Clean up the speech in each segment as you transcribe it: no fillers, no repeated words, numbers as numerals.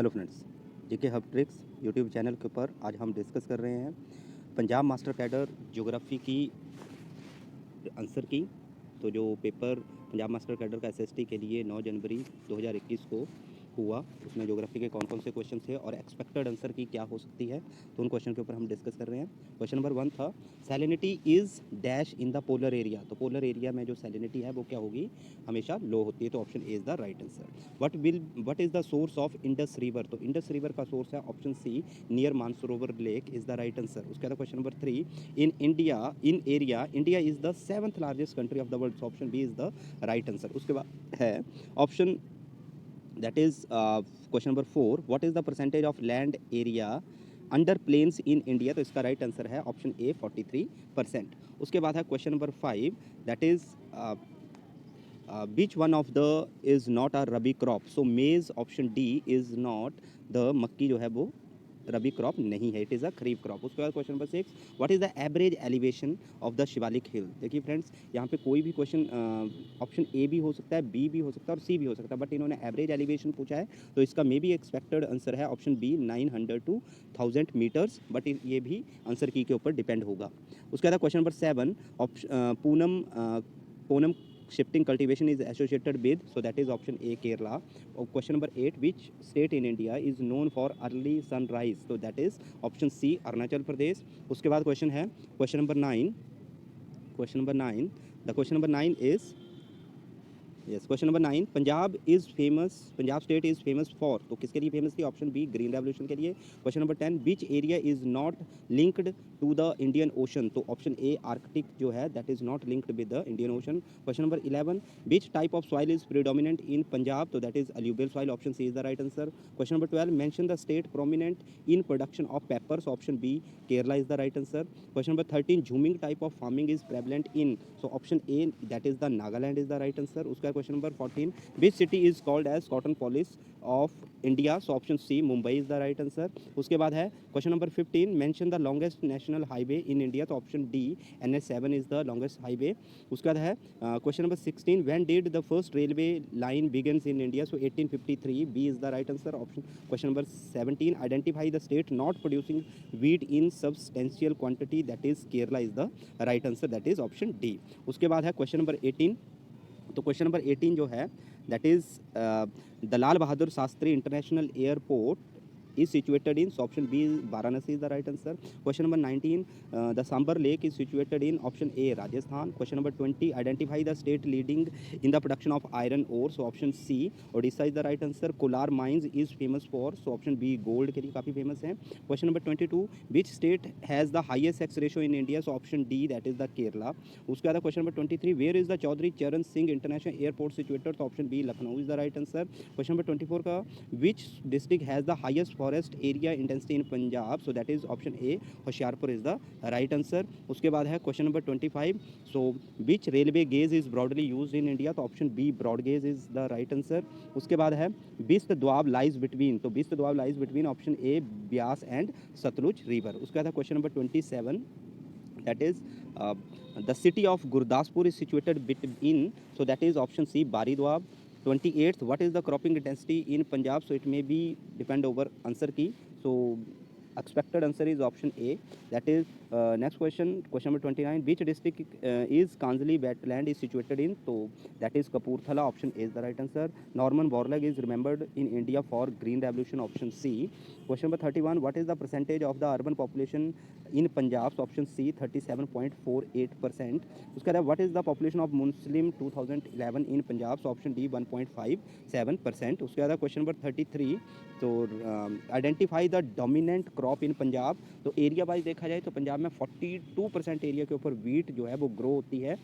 Hello friends, GK hub tricks YouTube channel के ऊपर आज हम डिस्कस कर रहे हैं पंजाब मास्टर कैडर ज्योग्राफी की आंसर की। तो जो पेपर पंजाब मास्टर कैडर का एसएसटी के लिए 9 जनवरी 2021 को हुआ, उसमें ज्योग्राफी के कौन कौन से क्वेश्चन थे और एक्सपेक्टेड आंसर की क्या हो सकती है, तो उन क्वेश्चन के ऊपर हम डिस्कस कर रहे हैं। क्वेश्चन नंबर 1 था salinity is dash in the polar area. तो पोलर एरिया में जो सैलिनिटी है वो क्या होगी, हमेशा लो होती है, तो option A is the right answer. What is the source of Indus river. तो इंडस रिवर का सोर्स है option C near Mansarovar lake is the right answer. उसके बाद question number 3 in India India is the 7th largest country of the world. Option B is the right answer. उसके बाद है option that is question number 4 what is the percentage of land area under plains in India. तो इसका right answer है option A 43%। उसके बाद है question number 5 that is which one of the is not a rabi crop. So maize option D is not the मक्की जो है वो रबी क्रॉप नहीं है, it is a kharif crop. उसके बाद question number 6 what is the average elevation of the Shivalik hill. देखिए friends, यहाँ पे कोई भी क्वेश्चन ऑप्शन ए भी हो सकता है, बी भी हो सकता है और सी भी हो सकता है, बट इन्होंने एवरेज एलिवेशन पूछा है, तो इसका मे बी एक्सपेक्टेड आंसर है option B 900 to 1000 meters, but ये भी आंसर की के ऊपर डिपेंड होगा। उसके बाद question number 7 Poonam shifting cultivation is associated with, so that is option A Kerala. Question number 8 which state in India is known for early sunrise, so that is option C Arunachal Pradesh. उसके बाद question है question number 9 the question number 9 is yes question number 9 Punjab state is famous for. तो किसके लिए famous थी, option be green revolution के लिए। Question number 10 which area is not linked to the Indian Ocean. तो ऑप्शन ए आर्कटिक जो है that is not linked with the Indian Ocean. Question number 11 which type of soil is predominant in Punjab. तो that is alluvial soil, option C is the right answer. Question number 12 mention the state prominent in production of peppers, option B Kerala is the right answer. Question number 13 jhuming type of farming is prevalent in, so option A that is the Nagaland is the right answer. उसका question number 14 which city is called as cotton police of India, so option C Mumbai is the right answer। उसके बाद है question number 15 mention the longest national highway in India, तो option D NH7 is the longest highway। उसके बाद है question number 16 when did the first railway line begins in India, so 1853 B is the right answer। Option question number 17 identify the state not producing wheat in substantial quantity, that is Kerala is the right answer, that is option D। उसके बाद है question number 18। तो question number 18 जो है that is the Lal Bahadur Shastri international airport is situated in, so option B Varanasi is the right answer। question number 19 the Sambar lake is situated in, option A Rajasthan। question number 20 identify the state leading in the production of iron ore, so option C Odisha is the right answer। Kolar mines is famous for, so option B gold के लिए काफ़ी famous है। question number 22 which state has the highest sex ratio in India, so option D that is the Kerala। उसके बाद question number 23 where is the Chaudhary Charan Singh International Airport situated, so option B Lucknow is the right answer। question number 24 का which district has the highest forest area intensity in Punjab, so that is option A Hoshiarpur is the right answer। उसके बाद है question number 25 so which railway gauge is broadly used in India, तो option B broad gauge is the right answer। उसके बाद है बिस्त द्वाब lies between, तो बिस्त द्वाब lies between option A Beas and Sutlej river। उसके बाद है question number 27 that is the city of Gurdaspur is situated between, so that is option C Bari Doab। 28th what is the cropping intensity in Punjab, so it may be depend over answer key, so expected answer is option A, that is next question number 29 which district is Kanjli wetland is situated in, so that is Kapurthala, option A is the right answer। Norman Borlaug is remembered in India for green revolution, option C। question number 31 what is the percentage of the urban population in Punjab, so option C 37.48%। उसके बाद what is the population of Muslim 2011 in Punjab, so option D 1.57%। उसके बाद question number 33 तो identify the dominant crop in Punjab. तो area wise देखा जाए तो पंजाब में 42% एरिया के ऊपर वीट जो है वो ग्रो होती है,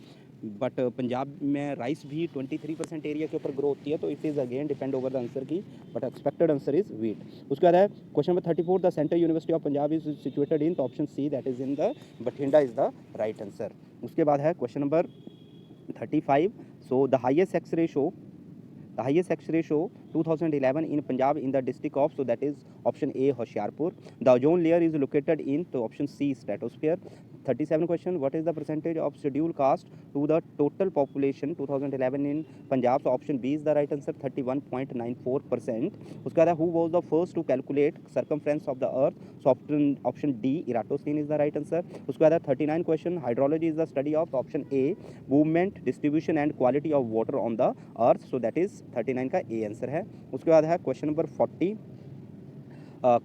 बट पंजाब में राइस भी 23% एरिया के ऊपर ग्रो होती है, तो it is again depend over the answer की, but expected answer is wheat. उसके बाद है question number 34 the central university of Punjab is situated in, तो option C that is in the Bathinda is the right answer. उसके बाद है question number 35 so the highest sex ratio 2011 in Punjab in the district of, so that is option A Hoshiarpur। The ozone layer is located in, so option C stratosphere। 37 question, what is the percentage of scheduled caste to the total population 2011 in Punjab? So option B is the right answer, 31.94%. उसके बाद who was the first to calculate circumference of the earth? So option D, Eratosthenes is the right answer. उसके बाद 39 question, hydrology is the study of, so option A, movement, distribution and quality of water on the earth. So that is 39 का A answer है. उसके बाद है question number 40,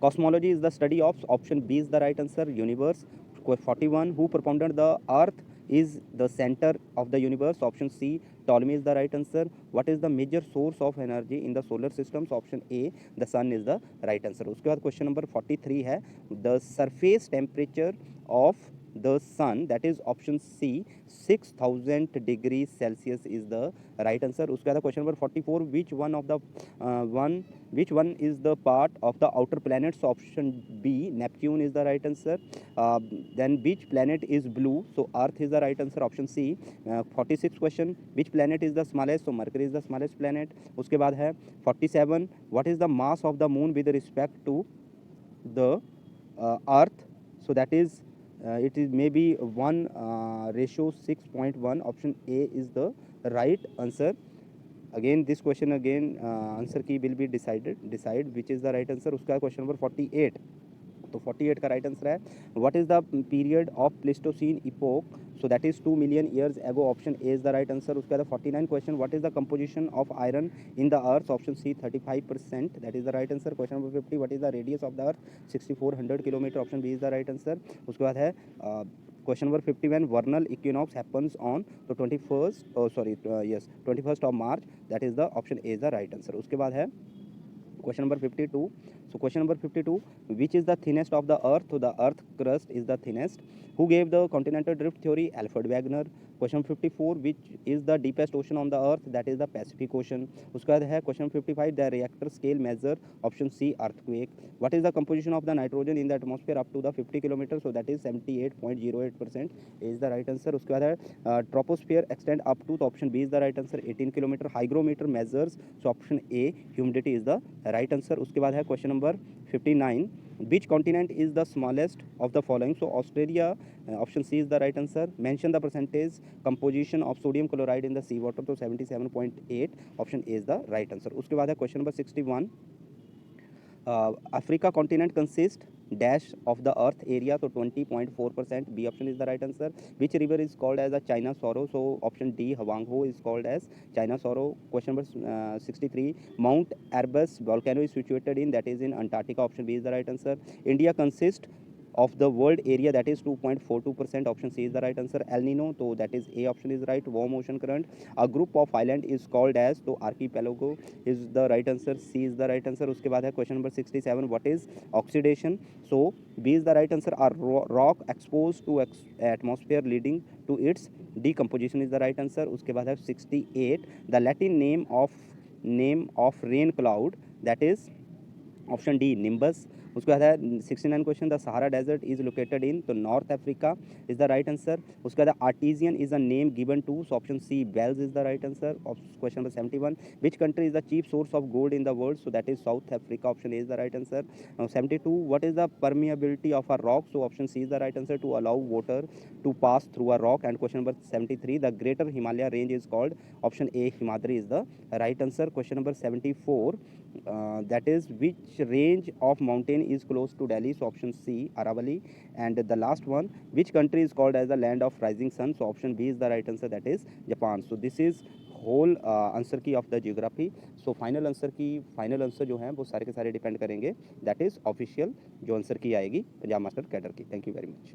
cosmology is the study of, option B is the right answer, universe. 41, who propounded the earth is the center of the universe? Option C, Ptolemy is the right answer. What is the major source of energy in the solar system? So option A, the sun is the right answer. उसके बाद question number 43 है, the surface temperature of the sun, that is option C, 6000 degrees Celsius is the right answer. उसके बाद question number 44, which one is the part of the outer planets? So option B, Neptune is the right answer. Then which planet is blue? So earth is the right answer, option C. 46 question, which planet is the smallest? So Mercury is the smallest planet. उसके बाद है 47, what is the mass of the moon with respect to the earth? So that is it is maybe 1:6.1. option A is the right answer. Again this question again answer key will be decide which is the right answer. उसका question number 48, तो 48 का right answer है, what is the period of Pleistocene epoch? So that is 2 million years ago, option A is the right answer. उसके बाद 49 question, what is the composition of iron in the earth? Option C, 35%, that is the right answer. Question number 50, what is the radius of the earth? 6400 kilometre, option B is the right answer. उसके बाद है question number 51, वर्नल equinox happens on तो 21st of March, that is the option A is the right answer. उसके बाद है question number 52. So question number 52, which is the thinnest of the earth? So the earth crust is the thinnest. Who gave the continental drift theory? Alfred Wegener. Question 54, which is the deepest ocean on the earth? That is the Pacific Ocean. उसके बाद है question 55, the reactor scale measure, option C, earthquake. What is the composition of the nitrogen in the atmosphere up to the 50 kilometer? So that is 78.08% is the right answer. उसके बाद है troposphere extend up to, तो option B is the right answer, 18 kilometer. Hygrometer measures, so option A, humidity is the right answer. उसके बाद है question number 59, which continent is the smallest of the following? So Australia, option C is the right answer. Mention the percentage composition of sodium chloride in the sea water, तो 77.8, option A is the right answer. उसके बाद है question number 61, Africa continent consists dash of the earth area, तो 20.4%, B option is the right answer. Which river is called as a China sorrow? So option D, Huanghe is called as China sorrow. Question number 63, Mount Erebus volcano is situated in, that is in Antarctica, option B is the right answer. India consists of the world area, that is 2.42%, option C is the right answer. El Nino, so that is A option is right. Warm ocean current, a group of island is called as, तो archipelago is the right answer, C is the right answer. उसके बाद है question number 67, what is oxidation? So B is the right answer, are rock exposed to atmosphere leading to its decomposition is the right answer. उसके बाद है 68, the Latin name of rain cloud, that is option D, nimbus. उसके बाद है 69 question, the Sahara desert is located in, तो North Africa is the right answer. उसके बाद artesian is a name given to, so option C, wells is the right answer. Question number 71, which country is the chief source of gold in the world? So that is South Africa, option A is the right answer. 72, what is the permeability of a rock? So option C is the right answer, to allow water to pass through a rock. And question number 73, the greater Himalaya range is called, option A, Himadri is the right answer. Question number 74, that is which range of mountain is close to Delhi? So option C, Aravalli. And the last one, which country is called as the land of rising sun? So option B is the right answer, that is Japan. So this is whole answer key of the geography. So final answer जो हैं वो सारे के सारे depend करेंगे, that is official जो answer key आएगी Punjab master cadre की. Thank you very much.